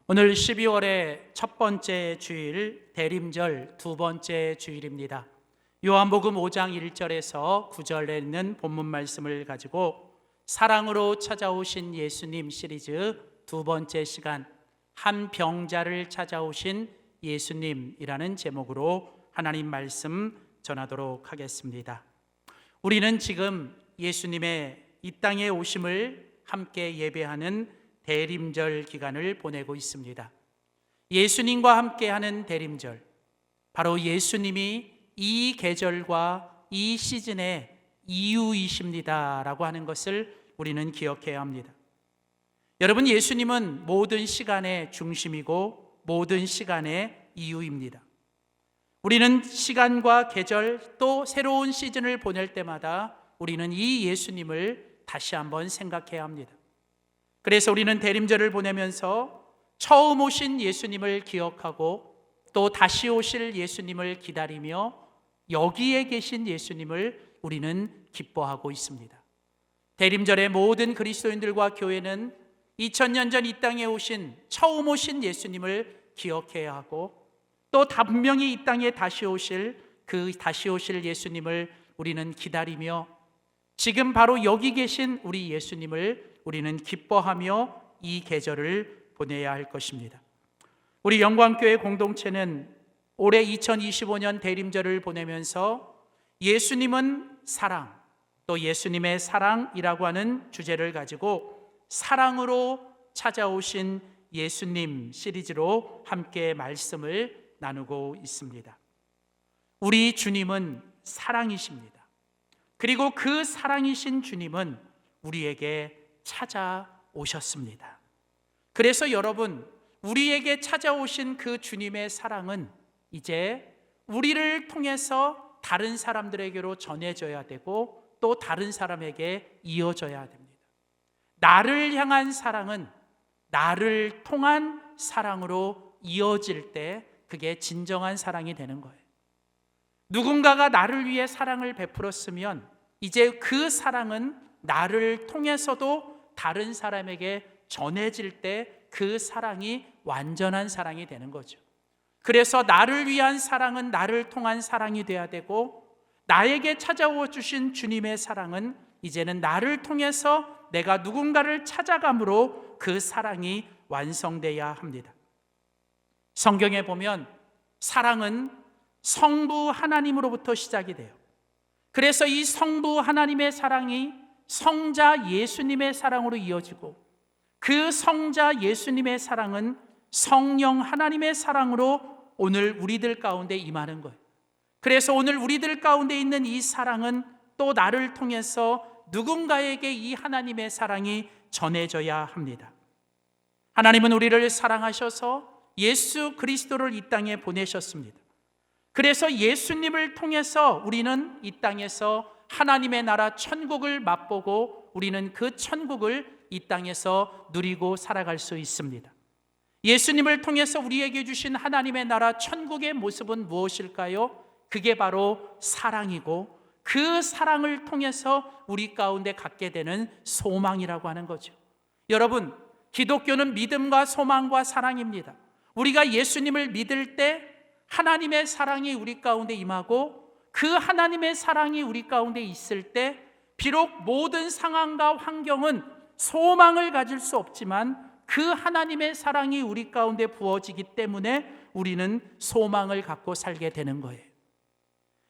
오늘 12월의 첫 번째 주일, 대림절 두 번째 주일입니다. 요한복음 5장 1절에서 9절에 있는 본문 말씀을 가지고 사랑으로 찾아오신 예수님 시리즈 두 번째 시간, 한 병자를 찾아오신 예수님이라는 제목으로 하나님 말씀 전하도록 하겠습니다. 우리는 지금 예수님의 이 땅에 오심을 함께 예배하는 대림절 기간을 보내고 있습니다. 예수님과 함께하는 대림절, 바로 예수님이 이 계절과 이 시즌의 이유이십니다라고 하는 것을 우리는 기억해야 합니다. 여러분, 예수님은 모든 시간의 중심이고 모든 시간의 이유입니다. 우리는 시간과 계절 또 새로운 시즌을 보낼 때마다 우리는 이 예수님을 다시 한번 생각해야 합니다. 그래서 우리는 대림절을 보내면서 처음 오신 예수님을 기억하고 또 다시 오실 예수님을 기다리며 여기에 계신 예수님을 우리는 기뻐하고 있습니다. 대림절의 모든 그리스도인들과 교회는 2000년 전 이 땅에 오신 처음 오신 예수님을 기억해야 하고 또 분명히 이 땅에 다시 오실 예수님을 우리는 기다리며 지금 바로 여기 계신 우리 예수님을 우리는 기뻐하며 이 계절을 보내야 할 것입니다. 우리 영광교회 공동체는 올해 2025년 대림절을 보내면서 예수님은 사랑, 또 예수님의 사랑이라고 하는 주제를 가지고 사랑으로 찾아오신 예수님 시리즈로 함께 말씀을 나누고 있습니다. 우리 주님은 사랑이십니다. 그리고 그 사랑이신 주님은 우리에게 찾아오셨습니다. 그래서 여러분, 우리에게 찾아오신 그 주님의 사랑은 이제 우리를 통해서 다른 사람들에게로 전해져야 되고 또 다른 사람에게 이어져야 됩니다. 나를 향한 사랑은 나를 통한 사랑으로 이어질 때 그게 진정한 사랑이 되는 거예요. 누군가가 나를 위해 사랑을 베풀었으면 이제 그 사랑은 나를 통해서도 다른 사람에게 전해질 때 그 사랑이 완전한 사랑이 되는 거죠. 그래서 나를 위한 사랑은 나를 통한 사랑이 돼야 되고 나에게 찾아와 주신 주님의 사랑은 이제는 나를 통해서 내가 누군가를 찾아감으로 그 사랑이 완성돼야 합니다. 성경에 보면 사랑은 성부 하나님으로부터 시작이 돼요. 그래서 이 성부 하나님의 사랑이 성자 예수님의 사랑으로 이어지고 그 성자 예수님의 사랑은 성령 하나님의 사랑으로 오늘 우리들 가운데 임하는 거예요. 그래서 오늘 우리들 가운데 있는 이 사랑은 또 나를 통해서 누군가에게 이 하나님의 사랑이 전해져야 합니다. 하나님은 우리를 사랑하셔서 예수 그리스도를 이 땅에 보내셨습니다. 그래서 예수님을 통해서 우리는 이 땅에서 하나님의 나라 천국을 맛보고 우리는 그 천국을 이 땅에서 누리고 살아갈 수 있습니다. 예수님을 통해서 우리에게 주신 하나님의 나라 천국의 모습은 무엇일까요? 그게 바로 사랑이고 그 사랑을 통해서 우리 가운데 갖게 되는 소망이라고 하는 거죠. 여러분, 기독교는 믿음과 소망과 사랑입니다. 우리가 예수님을 믿을 때 하나님의 사랑이 우리 가운데 임하고 그 하나님의 사랑이 우리 가운데 있을 때 비록 모든 상황과 환경은 소망을 가질 수 없지만 그 하나님의 사랑이 우리 가운데 부어지기 때문에 우리는 소망을 갖고 살게 되는 거예요.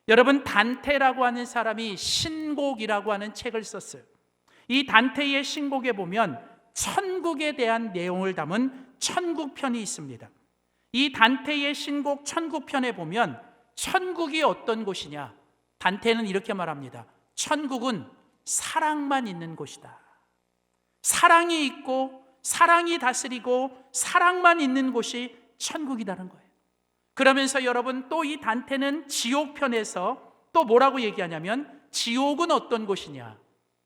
여러분, 단테라고 하는 사람이 신곡이라고 하는 책을 썼어요. 이 단테의 신곡에 보면 천국에 대한 내용을 담은 천국편이 있습니다. 이 단테의 신곡 천국편에 보면 천국이 어떤 곳이냐? 단테는 이렇게 말합니다. 천국은 사랑만 있는 곳이다. 사랑이 있고 사랑이 다스리고 사랑만 있는 곳이 천국이라는 거예요. 그러면서 여러분, 또 이 단테는 지옥편에서 또 뭐라고 얘기하냐면 지옥은 어떤 곳이냐?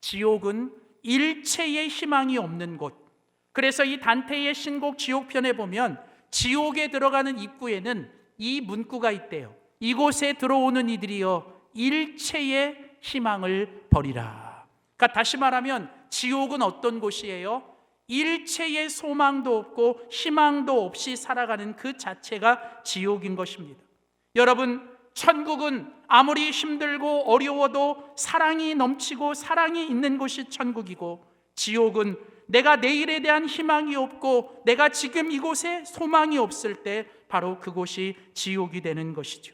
지옥은 일체의 희망이 없는 곳. 그래서 이 단테의 신곡 지옥편에 보면 지옥에 들어가는 입구에는 이 문구가 있대요. 이곳에 들어오는 이들이여 일체의 희망을 버리라. 그러니까 다시 말하면 지옥은 어떤 곳이에요? 일체의 소망도 없고 희망도 없이 살아가는 그 자체가 지옥인 것입니다. 여러분, 천국은 아무리 힘들고 어려워도 사랑이 넘치고 사랑이 있는 곳이 천국이고, 지옥은 내가 내일에 대한 희망이 없고 내가 지금 이곳에 소망이 없을 때 바로 그곳이 지옥이 되는 것이죠.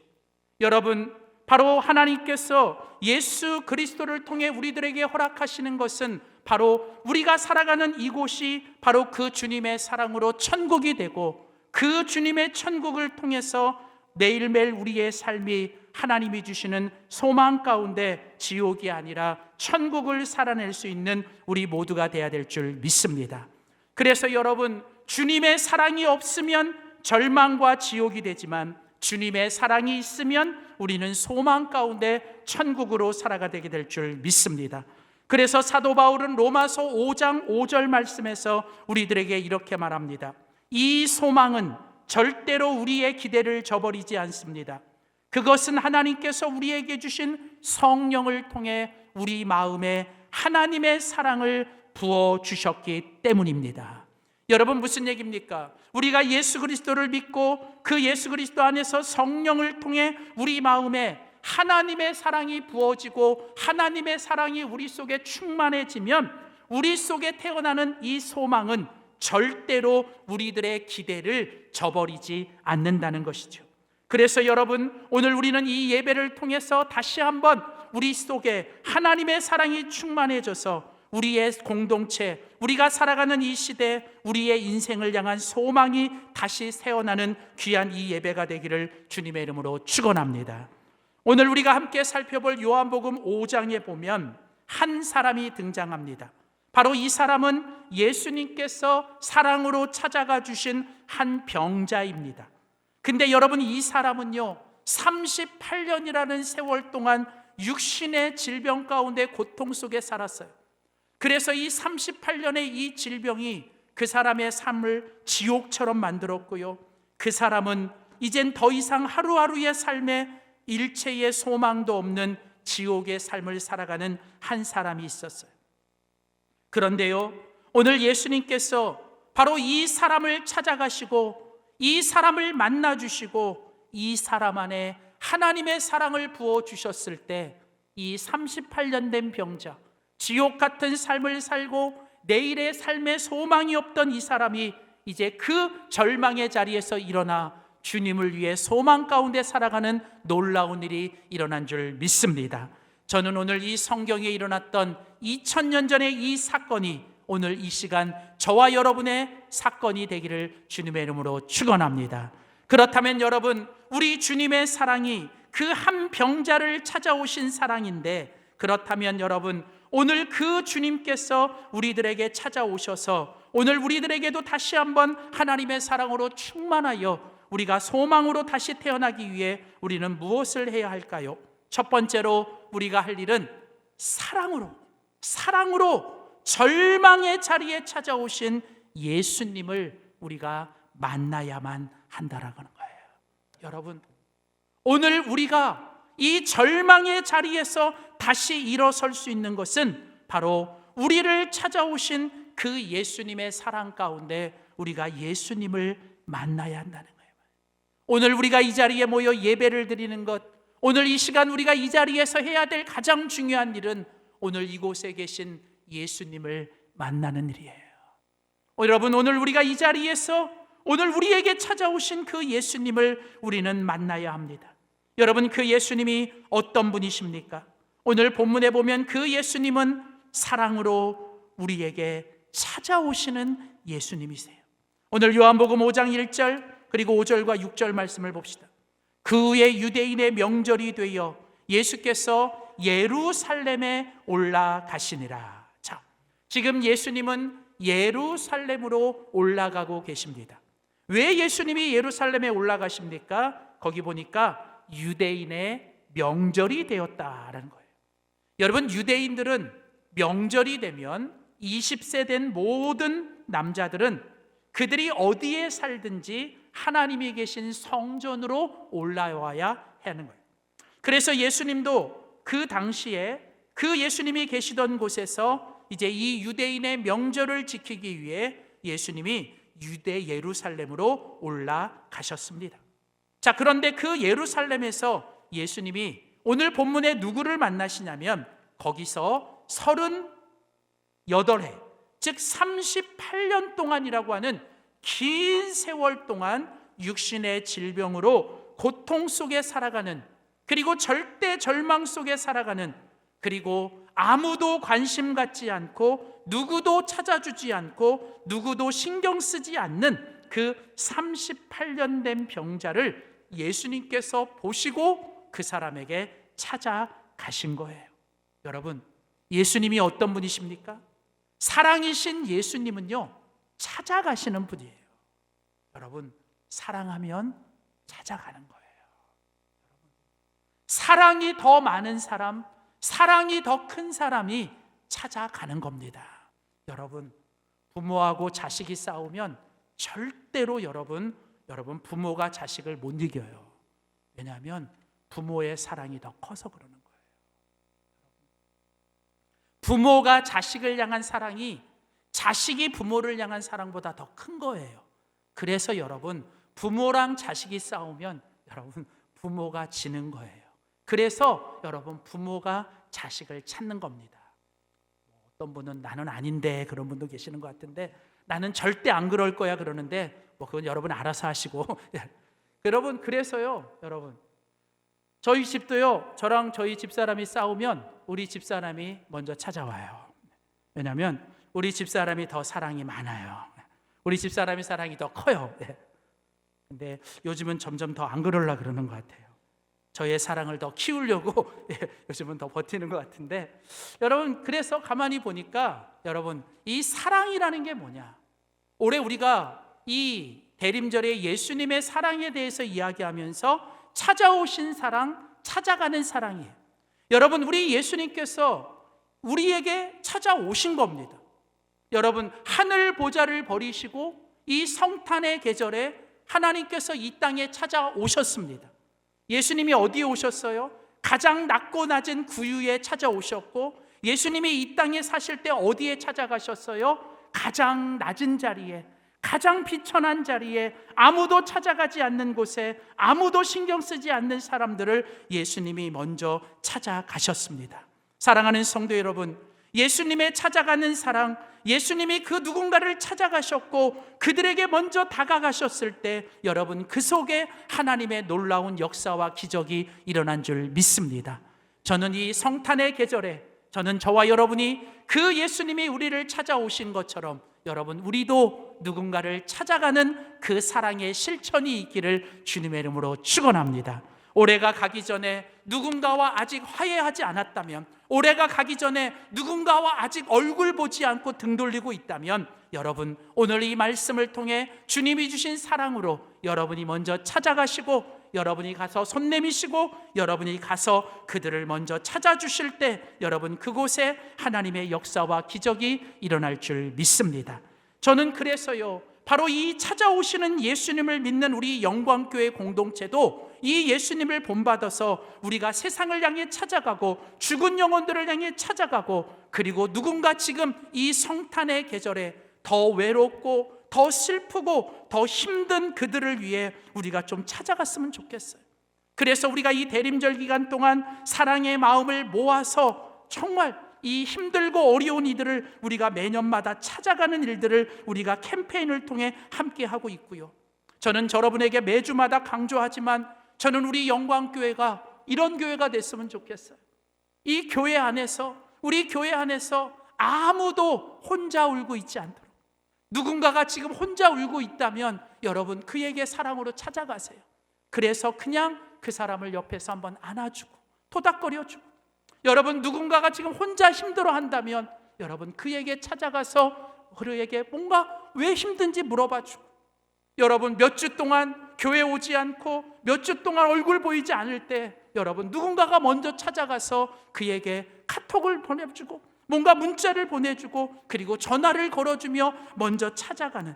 여러분, 바로 하나님께서 예수 그리스도를 통해 우리들에게 허락하시는 것은 바로 우리가 살아가는 이곳이 바로 그 주님의 사랑으로 천국이 되고, 그 주님의 천국을 통해서 매일매일 우리의 삶이 하나님이 주시는 소망 가운데 지옥이 아니라 천국을 살아낼 수 있는 우리 모두가 되어야 될 줄 믿습니다. 그래서 여러분, 주님의 사랑이 없으면 절망과 지옥이 되지만 주님의 사랑이 있으면 우리는 소망 가운데 천국으로 살아가게 될 줄 믿습니다. 그래서 사도 바울은 로마서 5장 5절 말씀에서 우리들에게 이렇게 말합니다. 이 소망은 절대로 우리의 기대를 저버리지 않습니다. 그것은 하나님께서 우리에게 주신 성령을 통해 우리 마음에 하나님의 사랑을 부어주셨기 때문입니다. 여러분, 무슨 얘기입니까? 우리가 예수 그리스도를 믿고 그 예수 그리스도 안에서 성령을 통해 우리 마음에 하나님의 사랑이 부어지고 하나님의 사랑이 우리 속에 충만해지면 우리 속에 태어나는 이 소망은 절대로 우리들의 기대를 저버리지 않는다는 것이죠. 그래서 여러분, 오늘 우리는 이 예배를 통해서 다시 한번 우리 속에 하나님의 사랑이 충만해져서 우리의 공동체, 우리가 살아가는 이 시대, 우리의 인생을 향한 소망이 다시 새어나는 귀한 이 예배가 되기를 주님의 이름으로 축원합니다. 오늘 우리가 함께 살펴볼 요한복음 5장에 보면 한 사람이 등장합니다. 바로 이 사람은 예수님께서 사랑으로 찾아가 주신 한 병자입니다. 근데 여러분, 이 사람은요 38년이라는 세월 동안 육신의 질병 가운데 고통 속에 살았어요. 그래서 이 38년의 이 질병이 그 사람의 삶을 지옥처럼 만들었고요, 그 사람은 이젠 더 이상 하루하루의 삶에 일체의 소망도 없는 지옥의 삶을 살아가는 한 사람이 있었어요. 그런데요, 오늘 예수님께서 바로 이 사람을 찾아가시고 이 사람을 만나주시고 이 사람 안에 하나님의 사랑을 부어주셨을 때 이 38년 된 병자, 지옥 같은 삶을 살고 내일의 삶에 소망이 없던 이 사람이 이제 그 절망의 자리에서 일어나 주님을 위해 소망 가운데 살아가는 놀라운 일이 일어난 줄 믿습니다. 저는 오늘 이 성경에 일어났던 2000년 전의 이 사건이 오늘 이 시간 저와 여러분의 사건이 되기를 주님의 이름으로 축원합니다. 그렇다면 여러분, 우리 주님의 사랑이 그 한 병자를 찾아오신 사랑인데, 그렇다면 여러분, 오늘 그 주님께서 우리들에게 찾아오셔서 오늘 우리들에게도 다시 한번 하나님의 사랑으로 충만하여 우리가 소망으로 다시 태어나기 위해 우리는 무엇을 해야 할까요? 첫 번째로 우리가 할 일은 사랑으로 절망의 자리에 찾아오신 예수님을 우리가 만나야만 한다라는 거예요. 여러분, 오늘 우리가 이 절망의 자리에서 다시 일어설 수 있는 것은 바로 우리를 찾아오신 그 예수님의 사랑 가운데 우리가 예수님을 만나야 한다는 거예요. 오늘 우리가 이 자리에 모여 예배를 드리는 것, 오늘 이 시간 우리가 이 자리에서 해야 될 가장 중요한 일은 오늘 이곳에 계신 예수님을 만나는 일이에요. 여러분, 오늘 우리가 이 자리에서 오늘 우리에게 찾아오신 그 예수님을 우리는 만나야 합니다. 여러분, 그 예수님이 어떤 분이십니까? 오늘 본문에 보면 그 예수님은 사랑으로 우리에게 찾아오시는 예수님이세요. 오늘 요한복음 5장 1절 그리고 5절과 6절 말씀을 봅시다. 그 후에 유대인의 명절이 되어 예수께서 예루살렘에 올라가시니라. 자, 지금 예수님은 예루살렘으로 올라가고 계십니다. 왜 예수님이 예루살렘에 올라가십니까? 거기 보니까 유대인의 명절이 되었다라는 거예요. 여러분, 유대인들은 명절이 되면 20세 된 모든 남자들은 그들이 어디에 살든지 하나님이 계신 성전으로 올라와야 하는 거예요. 그래서 예수님도 그 당시에 그 예수님이 계시던 곳에서 이제 이 유대인의 명절을 지키기 위해 예수님이 유대 예루살렘으로 올라가셨습니다. 자, 그런데 그 예루살렘에서 예수님이 오늘 본문에 누구를 만나시냐면 거기서 38해, 즉 38년 동안이라고 하는 긴 세월 동안 육신의 질병으로 고통 속에 살아가는, 그리고 절대 절망 속에 살아가는, 그리고 아무도 관심 갖지 않고 누구도 찾아주지 않고 누구도 신경 쓰지 않는 그 38년 된 병자를 예수님께서 보시고 그 사람에게 찾아가신 거예요. 여러분, 예수님이 어떤 분이십니까? 사랑이신 예수님은요, 찾아가시는 분이에요. 여러분, 사랑하면 찾아가는 거예요. 사랑이 더 많은 사람, 사랑이 더 큰 사람이 찾아가는 겁니다. 여러분, 부모하고 자식이 싸우면 절대로 여러분 부모가 자식을 못 이겨요. 왜냐하면 부모의 사랑이 더 커서 그러는 거예요. 부모가 자식을 향한 사랑이 자식이 부모를 향한 사랑보다 더 큰 거예요. 그래서 여러분, 부모랑 자식이 싸우면 여러분 부모가 지는 거예요. 그래서 여러분 부모가 자식을 찾는 겁니다. 어떤 분은 나는 아닌데 그런 분도 계시는 것 같은데, 나는 절대 안 그럴 거야 그러는데 그건 여러분 알아서 하시고 여러분, 그래서요, 여러분 저희 집도요, 저랑 저희 집사람이 싸우면 우리 집사람이 먼저 찾아와요. 왜냐하면 우리 집사람이 더 사랑이 많아요. 우리 집사람이 사랑이 더 커요. 근데 요즘은 점점 더 안 그러려고 그러는 것 같아요. 저의 사랑을 더 키우려고 요즘은 더 버티는 것 같은데, 여러분, 그래서 가만히 보니까 여러분, 이 사랑이라는 게 뭐냐? 올해 우리가 이 대림절에 예수님의 사랑에 대해서 이야기하면서 찾아오신 사랑, 찾아가는 사랑이에요. 여러분, 우리 예수님께서 우리에게 찾아오신 겁니다. 여러분, 하늘 보좌를 버리시고 이 성탄의 계절에 하나님께서 이 땅에 찾아오셨습니다. 예수님이 어디에 오셨어요? 가장 낮고 낮은 구유에 찾아오셨고, 예수님이 이 땅에 사실 때 어디에 찾아가셨어요? 가장 낮은 자리에, 가장 비천한 자리에, 아무도 찾아가지 않는 곳에, 아무도 신경 쓰지 않는 사람들을 예수님이 먼저 찾아가셨습니다. 사랑하는 성도 여러분, 예수님의 찾아가는 사랑, 예수님이 그 누군가를 찾아가셨고 그들에게 먼저 다가가셨을 때 여러분, 그 속에 하나님의 놀라운 역사와 기적이 일어난 줄 믿습니다. 저는 이 성탄의 계절에, 저는 저와 여러분이 그 예수님이 우리를 찾아오신 것처럼 여러분, 우리도 누군가를 찾아가는 그 사랑의 실천이 있기를 주님의 이름으로 축원합니다. 올해가 가기 전에 누군가와 아직 화해하지 않았다면, 올해가 가기 전에 누군가와 아직 얼굴 보지 않고 등 돌리고 있다면, 여러분, 오늘 이 말씀을 통해 주님이 주신 사랑으로 여러분이 먼저 찾아가시고, 여러분이 가서 손 내미시고, 여러분이 가서 그들을 먼저 찾아주실 때 여러분, 그곳에 하나님의 역사와 기적이 일어날 줄 믿습니다. 저는 그래서요, 바로 이 찾아오시는 예수님을 믿는 우리 영광교회 공동체도 이 예수님을 본받아서 우리가 세상을 향해 찾아가고 죽은 영혼들을 향해 찾아가고, 그리고 누군가 지금 이 성탄의 계절에 더 외롭고 더 슬프고 더 힘든 그들을 위해 우리가 좀 찾아갔으면 좋겠어요. 그래서 우리가 이 대림절 기간 동안 사랑의 마음을 모아서 정말 이 힘들고 어려운 이들을 우리가 매년마다 찾아가는 일들을 우리가 캠페인을 통해 함께 하고 있고요. 저는 여러분에게 매주마다 강조하지만 저는 우리 영광교회가 이런 교회가 됐으면 좋겠어요. 이 교회 안에서, 우리 교회 안에서 아무도 혼자 울고 있지 않도록, 누군가가 지금 혼자 울고 있다면 여러분, 그에게 사랑으로 찾아가세요. 그래서 그냥 그 사람을 옆에서 한번 안아주고 토닥거려주고, 여러분, 누군가가 지금 혼자 힘들어한다면 여러분, 그에게 찾아가서 그에게 뭔가 왜 힘든지 물어봐주고, 여러분, 몇 주 동안 교회 오지 않고 몇 주 동안 얼굴 보이지 않을 때 여러분, 누군가가 먼저 찾아가서 그에게 카톡을 보내주고 뭔가 문자를 보내주고 그리고 전화를 걸어주며 먼저 찾아가는,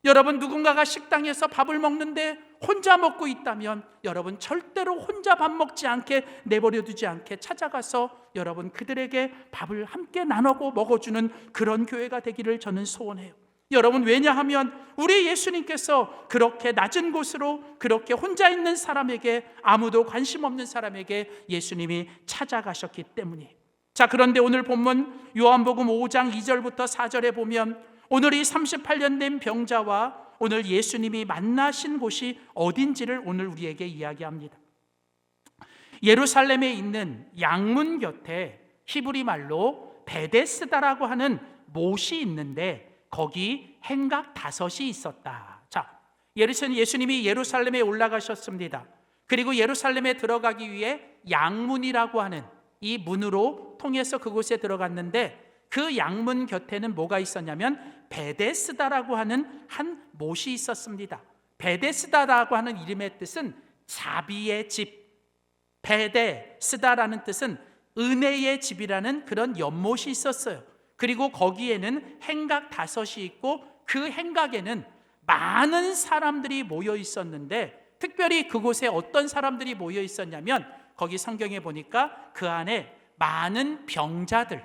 여러분, 누군가가 식당에서 밥을 먹는데 혼자 먹고 있다면 여러분 절대로 혼자 밥 먹지 않게, 내버려 두지 않게 찾아가서 여러분 그들에게 밥을 함께 나누고 먹어주는 그런 교회가 되기를 저는 소원해요. 여러분, 왜냐하면 우리 예수님께서 그렇게 낮은 곳으로, 그렇게 혼자 있는 사람에게, 아무도 관심 없는 사람에게 예수님이 찾아가셨기 때문이에요. 자, 그런데 오늘 본문 요한복음 5장 2절부터 4절에 보면 오늘 이 38년 된 병자와 오늘 예수님이 만나신 곳이 어딘지를 오늘 우리에게 이야기합니다. 예루살렘에 있는 양문 곁에 히브리 말로 베데스다라고 하는 못이 있는데 거기 행각 5이 있었다. 자, 예수님이 예루살렘에 올라가셨습니다. 그리고 예루살렘에 들어가기 위해 양문이라고 하는 이 문으로 통해서 그곳에 들어갔는데 그 양문 곁에는 뭐가 있었냐면 베데스다라고 하는 한 못이 있었습니다. 베데스다라고 하는 이름의 뜻은 자비의 집, 베데스다라는 뜻은 은혜의 집이라는 그런 연못이 있었어요. 그리고 거기에는 행각 5이 있고 그 행각에는 많은 사람들이 모여 있었는데 특별히 그곳에 어떤 사람들이 모여 있었냐면 거기 성경에 보니까 그 안에 많은 병자들,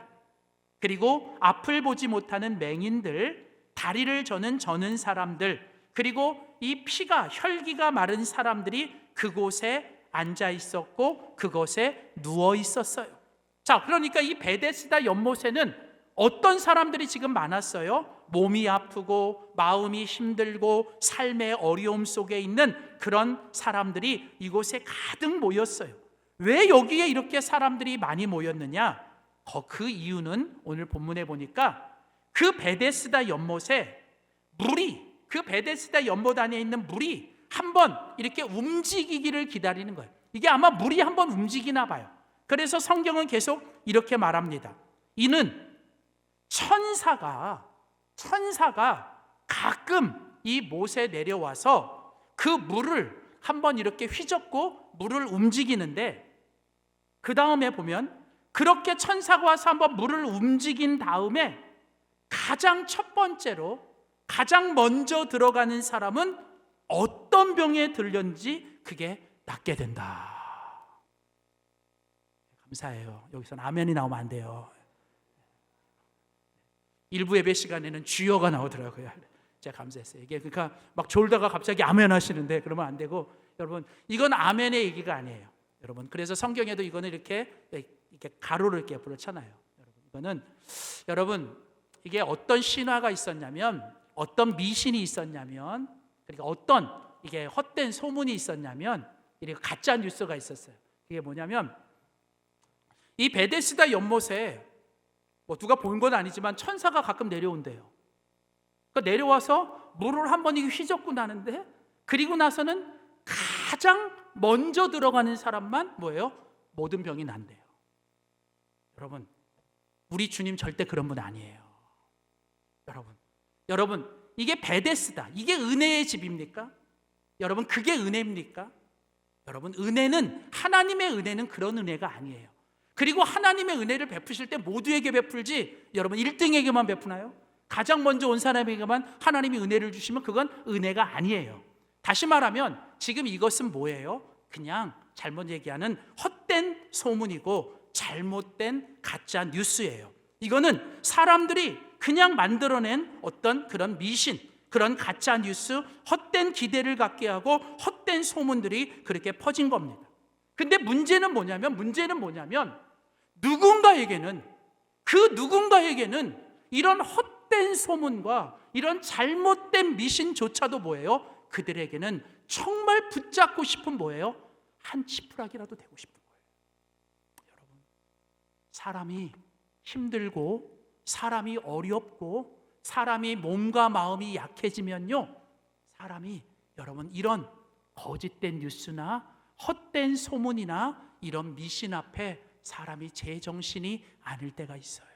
그리고 앞을 보지 못하는 맹인들, 다리를 저는 사람들, 그리고 이 피가, 혈기가 마른 사람들이 그곳에 앉아 있었고 그곳에 누워 있었어요. 자, 그러니까 이 베데스다 연못에는 어떤 사람들이 지금 많았어요? 몸이 아프고 마음이 힘들고 삶의 어려움 속에 있는 그런 사람들이 이곳에 가득 모였어요. 왜 여기에 이렇게 사람들이 많이 모였느냐? 그 이유는 오늘 본문에 보니까 그 베데스다 연못에 물이, 그 베데스다 연못 안에 있는 물이 한번 이렇게 움직이기를 기다리는 거예요. 이게 아마 물이 한번 움직이나 봐요. 그래서 성경은 계속 이렇게 말합니다. 이는 천사가 가끔 이 못에 내려와서 그 물을 한번 이렇게 휘젓고 물을 움직이는데, 그 다음에 보면 그렇게 천사가 와서 한번 물을 움직인 다음에 가장 첫 번째로, 가장 먼저 들어가는 사람은 어떤 병에 들렸는지 그게 낫게 된다. 감사해요. 여기서는 아멘이 나오면 안 돼요. 일부 예배 시간에는 주여가 나오더라고요. 제가 감사했어요. 이게 그러니까 막 졸다가 갑자기 아멘 하시는데 그러면 안 되고, 여러분 이건 아멘의 얘기가 아니에요. 여러분, 그래서 성경에도 이거는 이렇게 가로를 이렇게 붙여놔요. 이거는 여러분, 이게 어떤 신화가 있었냐면, 어떤 미신이 있었냐면, 그러니까 어떤 이게 헛된 소문이 있었냐면, 이렇게 가짜 뉴스가 있었어요. 이게 뭐냐면 이 베데스다 연못에 뭐 누가 본 건 아니지만 천사가 가끔 내려온대요. 그러니까 내려와서 물을 한번 휘젓고 나는데, 그리고 나서는 가장 먼저 들어가는 사람만 뭐예요? 모든 병이 난대요. 여러분, 우리 주님 절대 그런 분 아니에요. 여러분 이게 베데스다, 이게 은혜의 집입니까? 여러분, 그게 은혜입니까? 여러분, 은혜는, 하나님의 은혜는 그런 은혜가 아니에요. 그리고 하나님의 은혜를 베푸실 때 모두에게 베풀지, 여러분 1등에게만 베푸나요? 가장 먼저 온 사람에게만 하나님이 은혜를 주시면 그건 은혜가 아니에요. 다시 말하면 지금 이것은 뭐예요? 그냥 잘못 얘기하는 헛된 소문이고 잘못된 가짜 뉴스예요. 이거는 사람들이 그냥 만들어낸 어떤 그런 미신, 그런 가짜 뉴스, 헛된 기대를 갖게 하고 헛된 소문들이 그렇게 퍼진 겁니다. 근데 문제는 뭐냐면 누군가에게는 이런 헛된 소문과 이런 잘못된 미신조차도 뭐예요? 그들에게는 정말 붙잡고 싶은 뭐예요? 한 지푸라기라도 되고 싶은 거예요. 여러분, 사람이 힘들고 사람이 어렵고 사람이 몸과 마음이 약해지면요, 사람이, 여러분, 이런 거짓된 뉴스나 헛된 소문이나 이런 미신 앞에 사람이 제정신이 아닐 때가 있어요.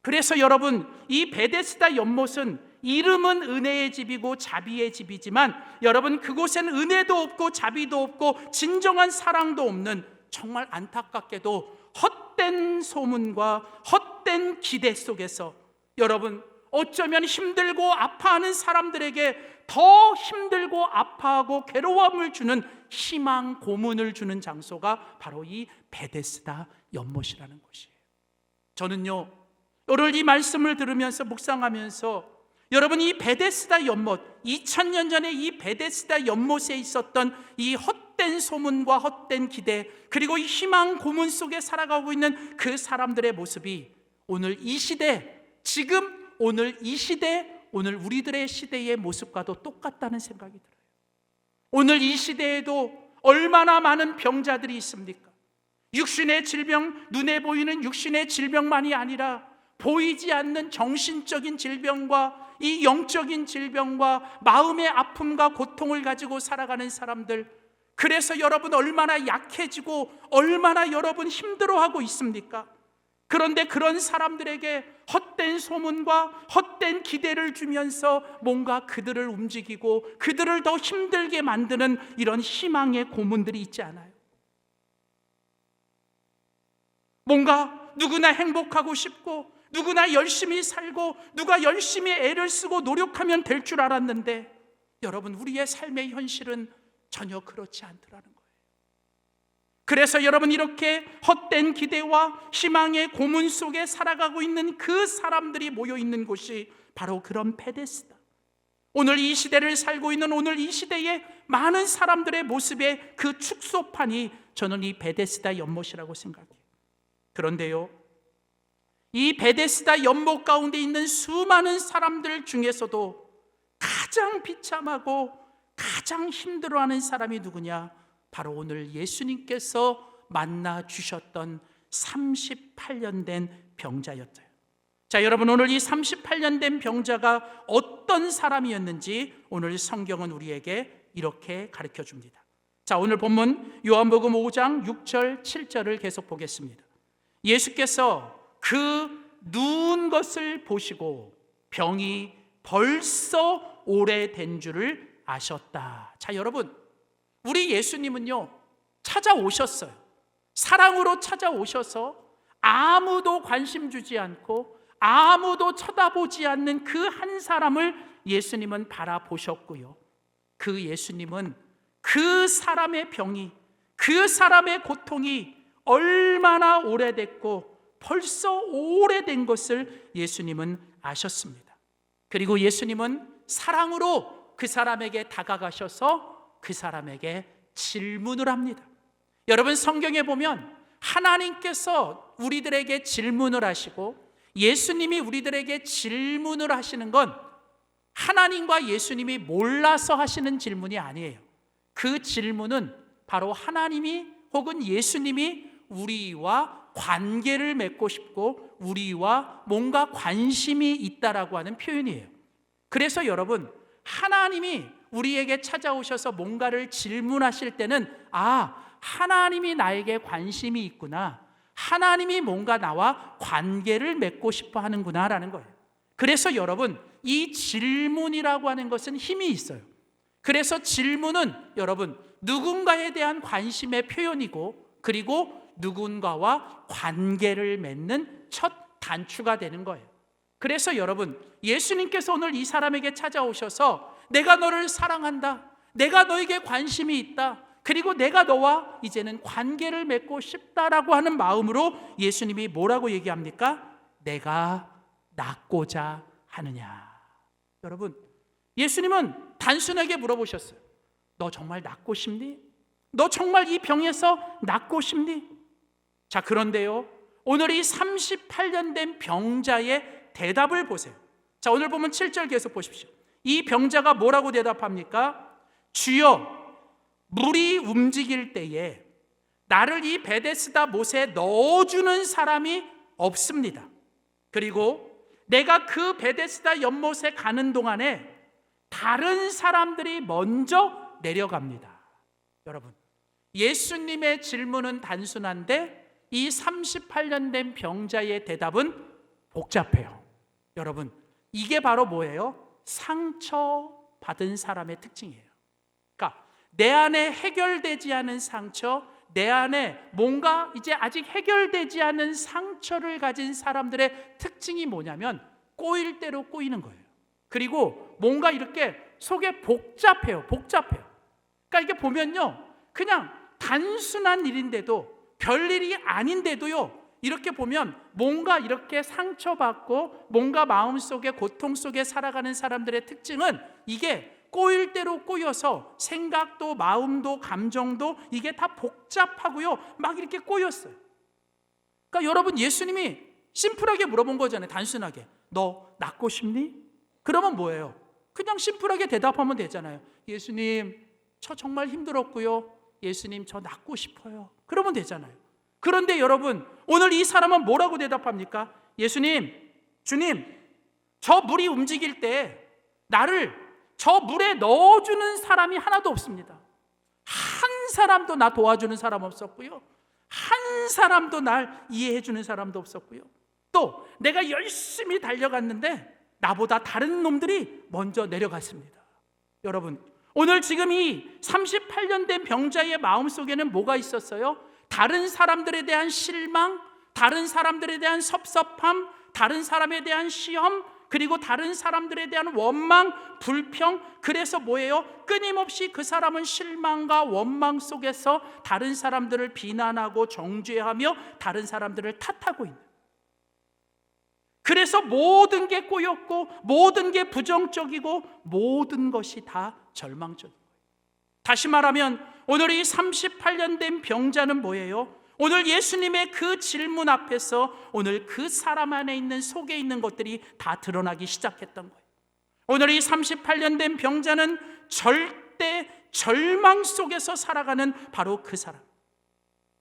그래서 여러분, 이 베데스다 연못은 이름은 은혜의 집이고 자비의 집이지만 여러분, 그곳엔 은혜도 없고 자비도 없고 진정한 사랑도 없는, 정말 안타깝게도 헛된 소문과 헛된 기대 속에서 여러분, 어쩌면 힘들고 아파하는 사람들에게 더 힘들고 아파하고 괴로움을 주는 희망 고문을 주는 장소가 바로 이 베데스다 연못이라는 곳이에요. 저는요, 오늘 이 말씀을 들으면서 묵상하면서 여러분, 이 베데스다 연못, 2000년 전에 이 베데스다 연못에 있었던 이 헛된 소문과 헛된 기대, 그리고 이 희망 고문 속에 살아가고 있는 그 사람들의 모습이 오늘 이 시대, 지금 오늘 이 시대, 오늘 우리들의 시대의 모습과도 똑같다는 생각이 들어요. 오늘 이 시대에도 얼마나 많은 병자들이 있습니까? 육신의 질병, 눈에 보이는 육신의 질병만이 아니라 보이지 않는 정신적인 질병과 이 영적인 질병과 마음의 아픔과 고통을 가지고 살아가는 사람들, 그래서 여러분 얼마나 약해지고 얼마나 여러분 힘들어하고 있습니까? 그런데 그런 사람들에게 헛된 소문과 헛된 기대를 주면서 뭔가 그들을 움직이고 그들을 더 힘들게 만드는 이런 희망의 고문들이 있지 않아요? 뭔가 누구나 행복하고 싶고 누구나 열심히 살고 누가 열심히 애를 쓰고 노력하면 될 줄 알았는데, 여러분, 우리의 삶의 현실은 전혀 그렇지 않더라는 거예요. 그래서 여러분, 이렇게 헛된 기대와 희망의 고문 속에 살아가고 있는 그 사람들이 모여 있는 곳이 바로 그런 베데스다. 오늘 이 시대를 살고 있는 오늘 이 시대의 많은 사람들의 모습의 그 축소판이 저는 이 베데스다 연못이라고 생각해요. 그런데요, 이 베데스다 연못 가운데 있는 수많은 사람들 중에서도 가장 비참하고 가장 힘들어하는 사람이 누구냐? 바로 오늘 예수님께서 만나 주셨던 38년 된 병자였어요. 자, 여러분, 오늘 이 38년 된 병자가 어떤 사람이었는지 오늘 성경은 우리에게 이렇게 가르쳐 줍니다. 자, 오늘 본문 요한복음 5장 6절 7절을 계속 보겠습니다. 예수께서 그 누운 것을 보시고 병이 벌써 오래된 줄을 아셨다. 자, 여러분, 우리 예수님은요, 찾아오셨어요. 사랑으로 찾아오셔서 아무도 관심 주지 않고 아무도 쳐다보지 않는 그 한 사람을 예수님은 바라보셨고요, 그 예수님은 그 사람의 병이, 그 사람의 고통이 얼마나 오래됐고 벌써 오래된 것을 예수님은 아셨습니다. 그리고 예수님은 사랑으로 그 사람에게 다가가셔서 그 사람에게 질문을 합니다. 여러분, 성경에 보면 하나님께서 우리들에게 질문을 하시고 예수님이 우리들에게 질문을 하시는 건 하나님과 예수님이 몰라서 하시는 질문이 아니에요. 그 질문은 바로 하나님이 혹은 예수님이 우리와 관계를 맺고 싶고 우리와 뭔가 관심이 있다라고 하는 표현이에요. 그래서 여러분, 하나님이 우리에게 찾아오셔서 뭔가를 질문하실 때는 하나님이 나에게 관심이 있구나, 하나님이 뭔가 나와 관계를 맺고 싶어 하는구나 라는 거예요. 그래서 여러분, 이 질문이라고 하는 것은 힘이 있어요. 그래서 질문은 여러분, 누군가에 대한 관심의 표현이고, 그리고 누군가와 관계를 맺는 첫 단추가 되는 거예요. 그래서 여러분, 예수님께서 오늘 이 사람에게 찾아오셔서 내가 너를 사랑한다, 내가 너에게 관심이 있다, 그리고 내가 너와 이제는 관계를 맺고 싶다라고 하는 마음으로 예수님이 뭐라고 얘기합니까? 내가 낫고자 하느냐. 여러분, 예수님은 단순하게 물어보셨어요. 너 정말 낫고 싶니? 너 정말 이 병에서 낫고 싶니? 자, 그런데요, 오늘 이 38년 된 병자의 대답을 보세요. 자, 오늘 보면 7절 계속 보십시오. 이 병자가 뭐라고 대답합니까? 주여, 물이 움직일 때에 나를 이 베데스다 못에 넣어주는 사람이 없습니다. 그리고 내가 그 베데스다 연못에 가는 동안에 다른 사람들이 먼저 내려갑니다. 여러분, 예수님의 질문은 단순한데 이 38년 된 병자의 대답은 복잡해요. 여러분, 이게 바로 뭐예요? 상처받은 사람의 특징이에요. 그러니까 내 안에 해결되지 않은 상처, 내 안에 뭔가 이제 아직 해결되지 않은 상처를 가진 사람들의 특징이 뭐냐면 꼬일 대로 꼬이는 거예요. 그리고 뭔가 이렇게 속에 복잡해요. 그러니까 이게 보면요, 그냥 단순한 일인데도, 별일이 아닌데도요, 이렇게 보면 뭔가 이렇게 상처받고 뭔가 마음속에 고통 속에 살아가는 사람들의 특징은 이게 꼬일 대로 꼬여서 생각도 마음도 감정도 이게 다 복잡하고요, 막 이렇게 꼬였어요. 그러니까 여러분, 예수님이 심플하게 물어본 거잖아요. 단순하게, 너 낫고 싶니? 그러면 뭐예요? 그냥 심플하게 대답하면 되잖아요. 예수님, 저 정말 힘들었고요, 예수님, 저 낫고 싶어요. 그러면 되잖아요. 그런데 여러분, 오늘 이 사람은 뭐라고 대답합니까? 예수님, 주님, 저 물이 움직일 때 나를 저 물에 넣어주는 사람이 하나도 없습니다. 한 사람도 나 도와주는 사람 없었고요, 한 사람도 날 이해해주는 사람도 없었고요, 또 내가 열심히 달려갔는데 나보다 다른 놈들이 먼저 내려갔습니다. 여러분, 오늘 지금 이 38년 된 병자의 마음속에는 뭐가 있었어요? 다른 사람들에 대한 실망, 다른 사람들에 대한 섭섭함, 다른 사람에 대한 시험, 그리고 다른 사람들에 대한 원망, 불평. 그래서 뭐예요? 끊임없이 그 사람은 실망과 원망 속에서 다른 사람들을 비난하고 정죄하며 다른 사람들을 탓하고 있는, 그래서 모든 게 꼬였고 모든 게 부정적이고 모든 것이 다 절망적인 거예요. 다시 말하면 오늘 이 38년 된 병자는 뭐예요? 오늘 예수님의 그 질문 앞에서 오늘 그 사람 안에 있는, 속에 있는 것들이 다 드러나기 시작했던 거예요. 오늘 이 38년 된 병자는 절대 절망 속에서 살아가는 바로 그 사람.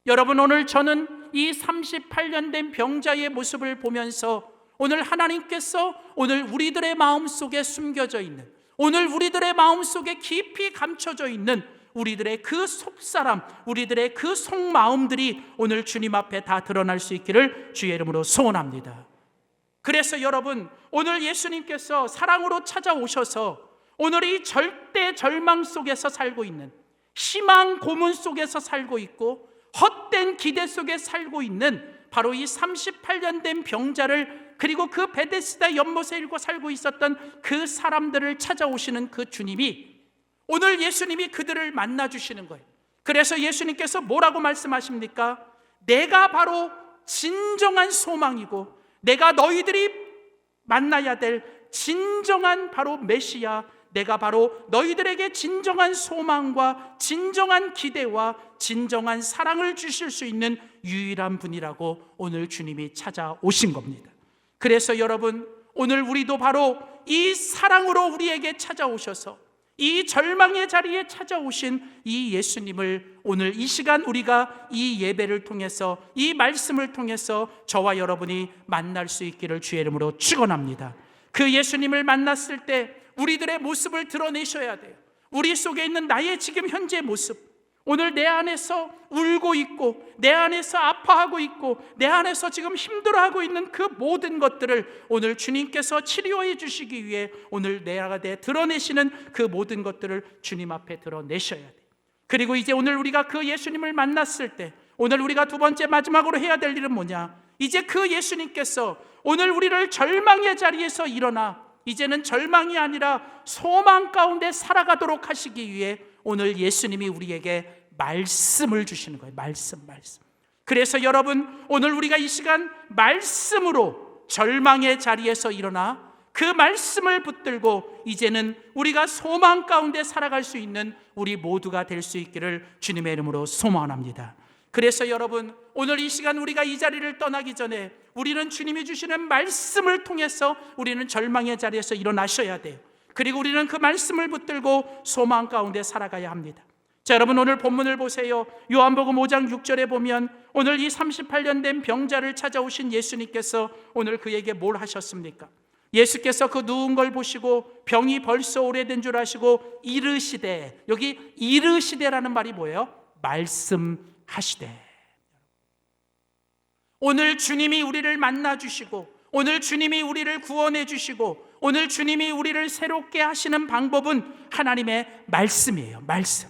여러분, 오늘 저는 이 38년 된 병자의 모습을 보면서 오늘 하나님께서 오늘 우리들의 마음속에 숨겨져 있는, 오늘 우리들의 마음속에 깊이 감춰져 있는 우리들의 그 속사람, 우리들의 그 속마음들이 오늘 주님 앞에 다 드러날 수 있기를 주의 이름으로 소원합니다. 그래서 여러분, 오늘 예수님께서 사랑으로 찾아오셔서 오늘 이 절대 절망 속에서 살고 있는, 희망 고문 속에서 살고 있고 헛된 기대 속에 살고 있는 바로 이 38년 된 병자를, 그리고 그 베데스다 연못에 일고 살고 있었던 그 사람들을 찾아오시는 그 주님이 오늘 예수님이 그들을 만나주시는 거예요. 그래서 예수님께서 뭐라고 말씀하십니까? 내가 바로 진정한 소망이고 내가 너희들이 만나야 될 진정한 바로 메시아, 내가 바로 너희들에게 진정한 소망과 진정한 기대와 진정한 사랑을 주실 수 있는 유일한 분이라고 오늘 주님이 찾아오신 겁니다. 그래서 여러분, 오늘 우리도 바로 이 사랑으로 우리에게 찾아오셔서 이 절망의 자리에 찾아오신 이 예수님을 오늘 이 시간 우리가 이 예배를 통해서, 이 말씀을 통해서 저와 여러분이 만날 수 있기를 주의 이름으로 축원합니다. 그 예수님을 만났을 때 우리들의 모습을 드러내셔야 돼요. 우리 속에 있는 나의 지금 현재 모습, 오늘 내 안에서 울고 있고 내 안에서 아파하고 있고 내 안에서 지금 힘들어하고 있는 그 모든 것들을 오늘 주님께서 치료해 주시기 위해 오늘 내 안에 드러내시는 그 모든 것들을 주님 앞에 드러내셔야 돼요. 그리고 이제 오늘 우리가 그 예수님을 만났을 때 오늘 우리가 두 번째 마지막으로 해야 될 일은 뭐냐? 이제 그 예수님께서 오늘 우리를 절망의 자리에서 일어나 이제는 절망이 아니라 소망 가운데 살아가도록 하시기 위해 오늘 예수님이 우리에게 말씀을 주시는 거예요. 말씀. 그래서 여러분, 오늘 우리가 이 시간 말씀으로 절망의 자리에서 일어나 그 말씀을 붙들고 이제는 우리가 소망 가운데 살아갈 수 있는 우리 모두가 될 수 있기를 주님의 이름으로 소망합니다. 그래서 여러분, 오늘 이 시간 우리가 이 자리를 떠나기 전에 우리는 주님이 주시는 말씀을 통해서 우리는 절망의 자리에서 일어나셔야 돼요. 그리고 우리는 그 말씀을 붙들고 소망 가운데 살아가야 합니다. 자, 여러분, 오늘 본문을 보세요. 요한복음 5장 6절에 보면 오늘 이 38년 된 병자를 찾아오신 예수님께서 오늘 그에게 뭘 하셨습니까? 예수께서 그 누운 걸 보시고 병이 벌써 오래된 줄 아시고 이르시되, 여기 이르시되라는 말이 뭐예요? 말씀하시되. 오늘 주님이 우리를 만나 주시고 오늘 주님이 우리를 구원해 주시고 오늘 주님이 우리를 새롭게 하시는 방법은 하나님의 말씀이에요. 말씀.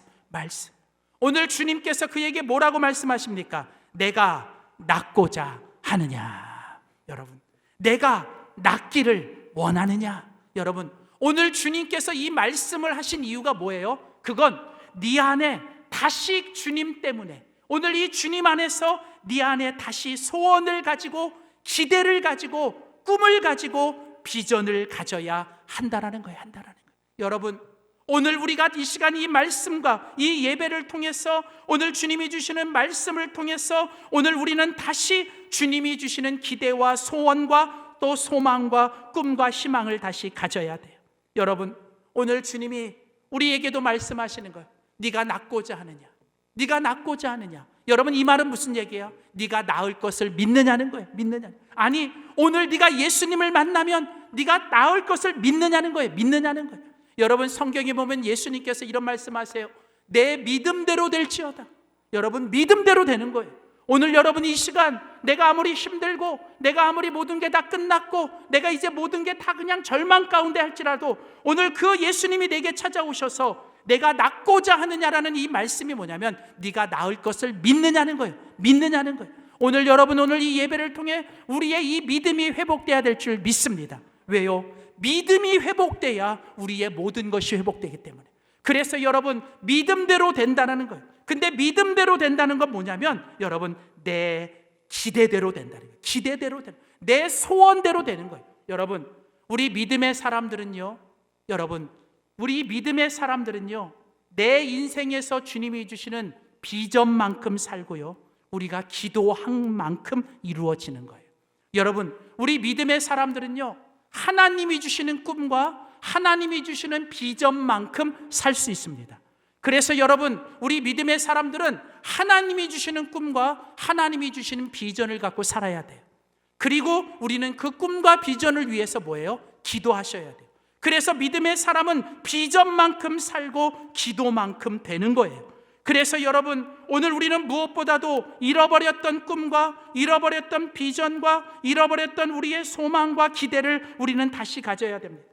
오늘 주님께서 그에게 뭐라고 말씀하십니까? 내가 낫고자 하느냐. 여러분, 내가 낫기를 원하느냐? 여러분, 오늘 주님께서 이 말씀을 하신 이유가 뭐예요? 그건 네 안에 다시 주님 때문에, 오늘 이 주님 안에서 네 안에 다시 소원을 가지고, 기대를 가지고, 꿈을 가지고, 비전을 가져야 한다라는 거예요. 여러분, 오늘 우리가 이 시간 이 말씀과 이 예배를 통해서, 오늘 주님이 주시는 말씀을 통해서 오늘 우리는 다시 주님이 주시는 기대와 소원과 또 소망과 꿈과 희망을 다시 가져야 돼요. 여러분, 오늘 주님이 우리에게도 말씀하시는 거예요. 네가 낫고자 하느냐? 네가 낫고자 하느냐? 여러분, 이 말은 무슨 얘기예요? 네가 나을 것을 믿느냐는 거예요. 믿느냐? 아니, 오늘 네가 예수님을 만나면 네가 나을 것을 믿느냐는 거예요. 믿느냐는 거예요. 여러분, 성경에 보면 예수님께서 이런 말씀하세요. 내 믿음대로 될지어다. 여러분, 믿음대로 되는 거예요. 오늘 여러분 이 시간, 내가 아무리 힘들고, 내가 아무리 모든 게 다 끝났고, 내가 이제 모든 게 다 그냥 절망 가운데 할지라도, 오늘 그 예수님이 내게 찾아오셔서 내가 낫고자 하느냐라는 이 말씀이 뭐냐면, 네가 나을 것을 믿느냐는 거예요. 믿느냐는 거예요. 오늘 여러분, 오늘 이 예배를 통해 우리의 이 믿음이 회복돼야 될 줄 믿습니다. 왜요? 믿음이 회복돼야 우리의 모든 것이 회복되기 때문에. 그래서 여러분, 믿음대로 된다는 거예요. 근데 믿음대로 된다는 건 뭐냐면, 여러분, 내 기대대로 된다는 거예요. 기대대로 되는, 내 소원대로 되는 거예요. 여러분, 우리 믿음의 사람들은요, 여러분, 우리 믿음의 사람들은요, 내 인생에서 주님이 주시는 비전만큼 살고요, 우리가 기도한 만큼 이루어지는 거예요. 여러분, 우리 믿음의 사람들은요, 하나님이 주시는 꿈과 하나님이 주시는 비전만큼 살 수 있습니다. 그래서 여러분, 우리 믿음의 사람들은 하나님이 주시는 꿈과 하나님이 주시는 비전을 갖고 살아야 돼요. 그리고 우리는 그 꿈과 비전을 위해서 뭐예요? 기도하셔야 돼요. 그래서 믿음의 사람은 비전만큼 살고 기도만큼 되는 거예요. 그래서 여러분, 오늘 우리는 무엇보다도 잃어버렸던 꿈과 잃어버렸던 비전과 잃어버렸던 우리의 소망과 기대를 우리는 다시 가져야 됩니다.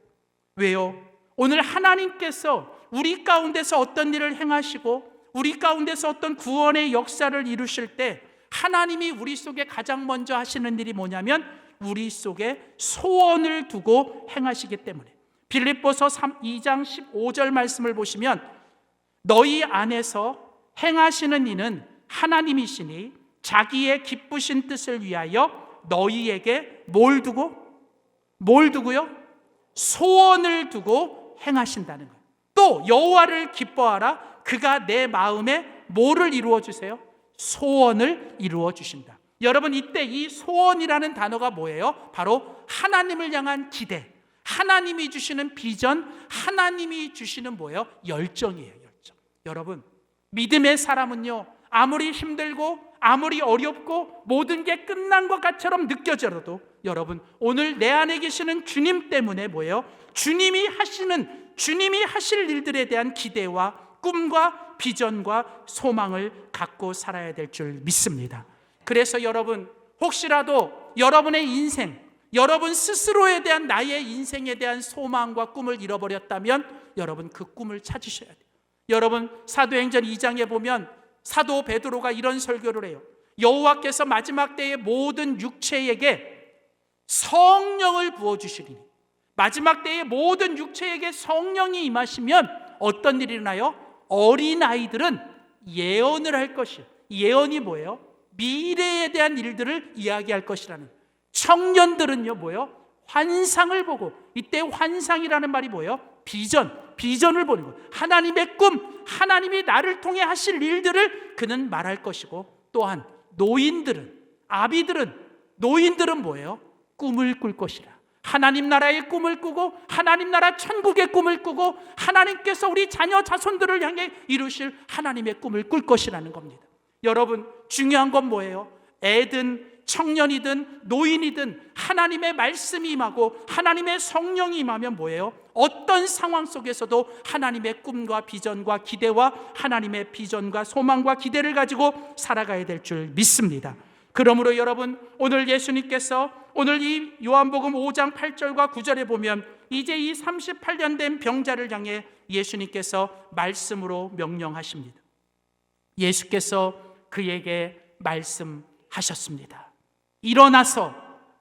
왜요? 오늘 하나님께서 우리 가운데서 어떤 일을 행하시고 우리 가운데서 어떤 구원의 역사를 이루실 때, 하나님이 우리 속에 가장 먼저 하시는 일이 뭐냐면, 우리 속에 소원을 두고 행하시기 때문에. 빌립보서 2장 15절 말씀을 보시면, 너희 안에서 행하시는 이는 하나님이시니 자기의 기쁘신 뜻을 위하여 너희에게 뭘 두고요? 소원을 두고 행하신다는 거예요. 또 여호와를 기뻐하라. 그가 내 마음에 뭐를 이루어 주세요? 소원을 이루어 주신다. 여러분, 이때 이 소원이라는 단어가 뭐예요? 바로 하나님을 향한 기대, 하나님이 주시는 비전, 하나님이 주시는 뭐예요? 열정이에요. 열정. 여러분, 믿음의 사람은요, 아무리 힘들고 아무리 어렵고 모든 게 끝난 것 같처럼 느껴져도, 여러분, 오늘 내 안에 계시는 주님 때문에 뭐예요? 주님이 하실 일들에 대한 기대와 꿈과 비전과 소망을 갖고 살아야 될 줄 믿습니다. 그래서 여러분, 혹시라도 여러분의 인생, 여러분 스스로에 대한 나의 인생에 대한 소망과 꿈을 잃어버렸다면, 여러분 그 꿈을 찾으셔야 돼요. 여러분, 사도행전 2장에 보면 사도 베드로가 이런 설교를 해요. 여호와께서 마지막 때의 모든 육체에게 성령을 부어주시리니, 마지막 때의 모든 육체에게 성령이 임하시면 어떤 일이 일어나요? 어린아이들은 예언을 할 것이에요. 예언이 뭐예요? 미래에 대한 일들을 이야기할 것이라는. 청년들은요, 뭐예요? 환상을 보고, 이때 환상이라는 말이 뭐예요? 비전을 보는 거예요. 하나님의 꿈, 하나님이 나를 통해 하실 일들을 그는 말할 것이고, 또한 노인들은 뭐예요? 꿈을 꿀 것이라. 하나님 나라의 꿈을 꾸고, 하나님 나라 천국의 꿈을 꾸고, 하나님께서 우리 자녀 자손들을 향해 이루실 하나님의 꿈을 꿀 것이라는 겁니다. 여러분, 중요한 건 뭐예요? 애든 청년이든 노인이든 하나님의 말씀이 임하고 하나님의 성령이 임하면 뭐예요? 어떤 상황 속에서도 하나님의 꿈과 비전과 기대와 하나님의 비전과 소망과 기대를 가지고 살아가야 될 줄 믿습니다. 그러므로 여러분, 오늘 예수님께서 오늘 이 요한복음 5장 8절과 9절에 보면 이제 이 38년 된 병자를 향해 예수님께서 말씀으로 명령하십니다. 예수께서 그에게 말씀하셨습니다. 일어나서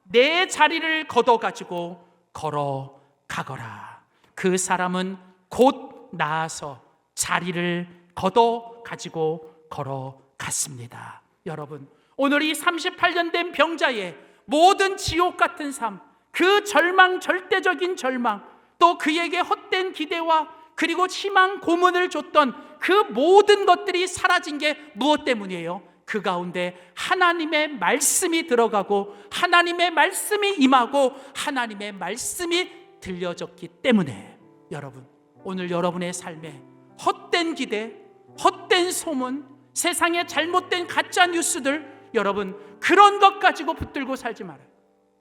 내 자리를 걷어가지고 걸어가거라. 그 사람은 곧 나아서 자리를 걷어가지고 걸어갔습니다. 여러분, 오늘 이 38년 된 병자의 모든 지옥 같은 삶, 그 절망, 절대적인 절망, 또 그에게 헛된 기대와 그리고 희망 고문을 줬던 그 모든 것들이 사라진 게 무엇 때문이에요? 그 가운데 하나님의 말씀이 들어가고 하나님의 말씀이 임하고 하나님의 말씀이 들려졌기 때문에. 여러분, 오늘 여러분의 삶에 헛된 기대, 헛된 소문, 세상의 잘못된 가짜 뉴스들, 여러분 그런 것 가지고 붙들고 살지 말아요.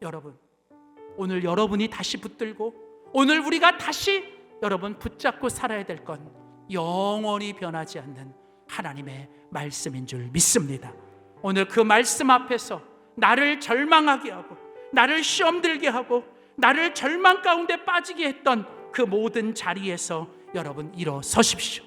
여러분, 오늘 여러분이 다시 붙들고 오늘 우리가 다시 여러분 붙잡고 살아야 될 건 영원히 변하지 않는 하나님의 말씀인 줄 믿습니다. 오늘 그 말씀 앞에서 나를 절망하게 하고 나를 시험 들게 하고 나를 절망 가운데 빠지게 했던 그 모든 자리에서 여러분 일어서십시오.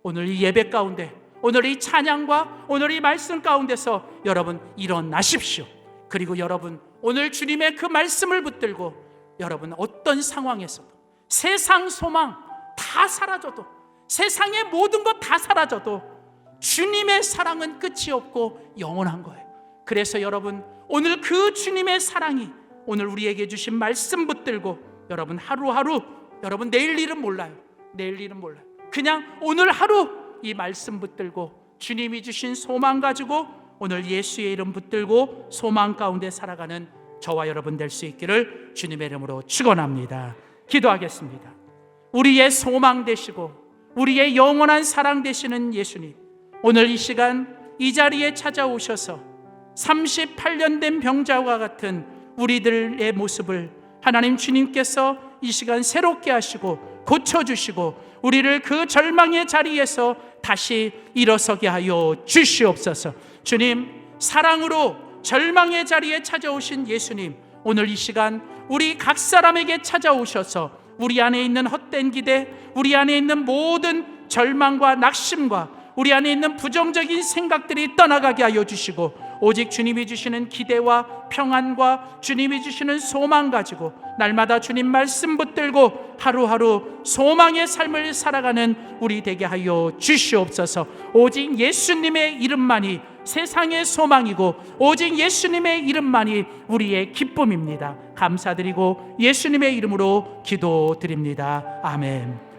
오늘 이 예배 가운데, 오늘 이 찬양과 오늘 이 말씀 가운데서 여러분 일어나십시오. 그리고 여러분 오늘 주님의 그 말씀을 붙들고 여러분 어떤 상황에서도 세상 소망 다 사라져도, 세상의 모든 것 다 사라져도 주님의 사랑은 끝이 없고 영원한 거예요. 그래서 여러분 오늘 그 주님의 사랑이 오늘 우리에게 주신 말씀 붙들고 여러분 하루하루, 여러분 내일 일은 몰라요. 내일 일은 몰라요. 그냥 오늘 하루 이 말씀 붙들고 주님이 주신 소망 가지고 오늘 예수의 이름 붙들고 소망 가운데 살아가는 저와 여러분 될 수 있기를 주님의 이름으로 축원합니다. 기도하겠습니다. 우리의 소망 되시고 우리의 영원한 사랑 되시는 예수님, 오늘 이 시간 이 자리에 찾아오셔서 38년 된 병자와 같은 우리들의 모습을 하나님 주님께서 이 시간 새롭게 하시고 고쳐주시고 우리를 그 절망의 자리에서 다시 일어서게 하여 주시옵소서. 주님, 사랑으로 절망의 자리에 찾아오신 예수님, 오늘 이 시간 우리 각 사람에게 찾아오셔서 우리 안에 있는 헛된 기대, 우리 안에 있는 모든 절망과 낙심과 우리 안에 있는 부정적인 생각들이 떠나가게 하여 주시고 오직 주님이 주시는 기대와 평안과 주님이 주시는 소망 가지고 날마다 주님 말씀 붙들고 하루하루 소망의 삶을 살아가는 우리 되게 하여 주시옵소서. 오직 예수님의 이름만이 세상의 소망이고 오직 예수님의 이름만이 우리의 기쁨입니다. 감사드리고 예수님의 이름으로 기도드립니다. 아멘.